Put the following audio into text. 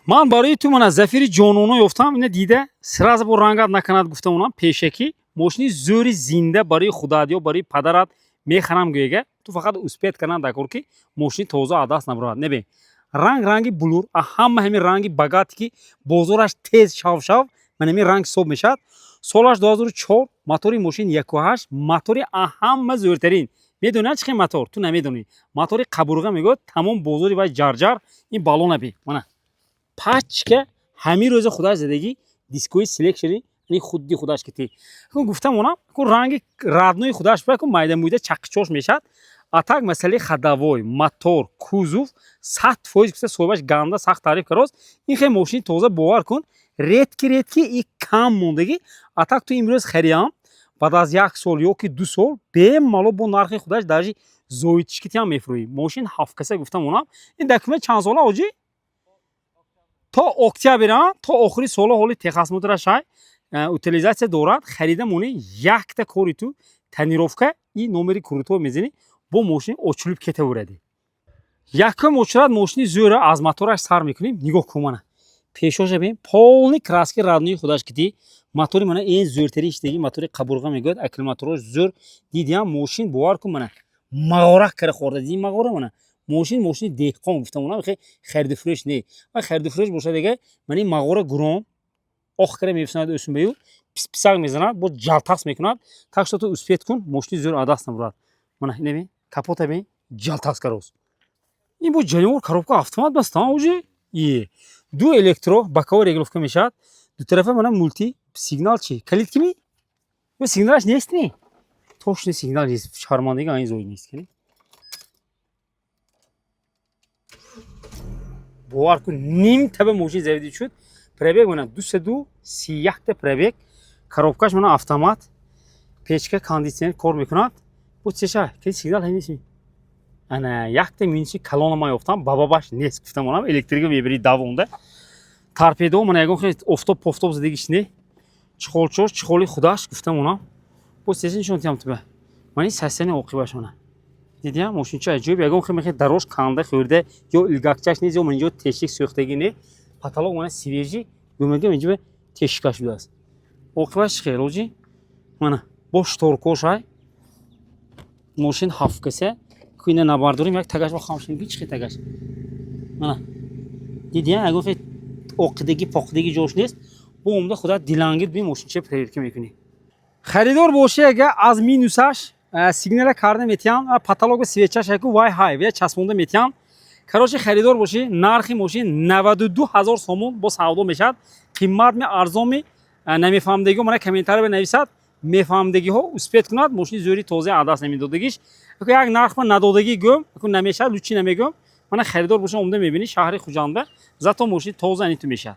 من برای تو من از زفیر جانونا یافتم اینه دیده سراز با رنگات نکند گفتم اونم پیشکی ماشین زوری زنده برای خودت یا برای پدرت میخرم گویگه تو فقط اسپیت کنن دکور که ماشین تازه عدس نبرد نبین رنگی بلور همین رنگی بگات که بازارش تیز شاو من همین رنگ صوب میشد سالش 2004 موتوری ماشین 1.8 موتوری همه زورترین میدونی چه موتور تو نمیدونی موتوری قبورغه میگه تمام بازاری و جرجر این بالون بی من پچ که همین روز خودش زدگی دیسکوی سلکشنی یعنی خودی خودش کتی گفتم اونم که رنگ رادنوی خودش با که مایده مویده چقچوش میشد اتاق مسئله خداوی موتور کوزوف 100% که صوبش گنده سخت تعریف کراز این خیلی ماشین تازه باور کن ریت کی این کم موندگی اتاق تو امروز خریام بعد از 1 سال یا که 2 سال به مالو با نرخ خودش درجی زویتشکتی هم میفروی ماشین 7 کسه گفتم اونم این دکمه چند ساله آجی تا اکتبر تا آخری سال حالی تخصص مدرسه утилизация дорад харида мони якта кори ту танировка и номери круто мезини бо мошин очилиб кетаворади якам очрад мошини зӯра аз мотораш сар мекунем нигоҳ кун мана пешоша бин полни краски раднои худаш кити мотори мана ин зӯртари иштаги мотори қабурға мегӯяд акклиматораш зӯр дидиам мошин бовар кун мана мағора кара хорда диди мағора мана мошини деҳқон гуфтам онам харидуфурӯш не ва харидуфурӯш боша дега мани мағора гуром ох кара мефисонад усун бею писак мезанад бо жалтақс мекунад так что ту успет кун мошини зӯр адаст набурад мана инебин капота бин жалтақс карос ин бо ҷанивор коробка автомат бастан уже ду электро баковой регловка мешавад ду тарафа мана мулти сигнал чи калид кими ё сигналаш нест не точно сигнал нест шармандага айн зои нест кани бовар кун ним таба мошин заведӣ шуд пробег мана 231 пробег коробкаш мана автомат печка кондитсионер кор мекунад бо чеша ки сигнал ҳамест ана якта минчи калона ма ёфтам бабабаш нест гуфтам онам электрига мебири давонда торпедо мана ягон хеле офтоб пофтоб задагиш не чхолчош чхоли худаш гуфтам онам бо чеша нишонтиам туба мани сасани оқибаш мана дидиам мошинча аҷоиб ягон хеле дарош канда хӯрда ё илгакчаш нест ё ман инҷо тешик сӯхтагӣ не потолок мана свежий гумагим инҷо тешикаш будааст оқибаш хеле оҷи мана бо шторкошай мошин 7 касе куина набардорим як тагаш ба хамшин гич хе тагаш мана дидиам ягон хе оқидаги поқидаги ҷош нест бо умда худат дилангид би мошинча проверка мекунӣ харидор боши ага аз минусаш сигнала карда метиҳам потолок свечаш яку вай хай вя часпонда метиҳам короче харидор боши нархи мошин 92 000 сомон бо савдо мешад қимат ме арзон ме намефаҳмдагиҳо мана комментария бенависад мефаҳмдагиҳо успет кунад мошини зӯри тоза адаст намедодагиш як нарх ма надодагӣ гӯм намешад лучи намегӯм мана харидор бошам умда мебини шаҳри хуҷанда зато мошини тоза аниту мешад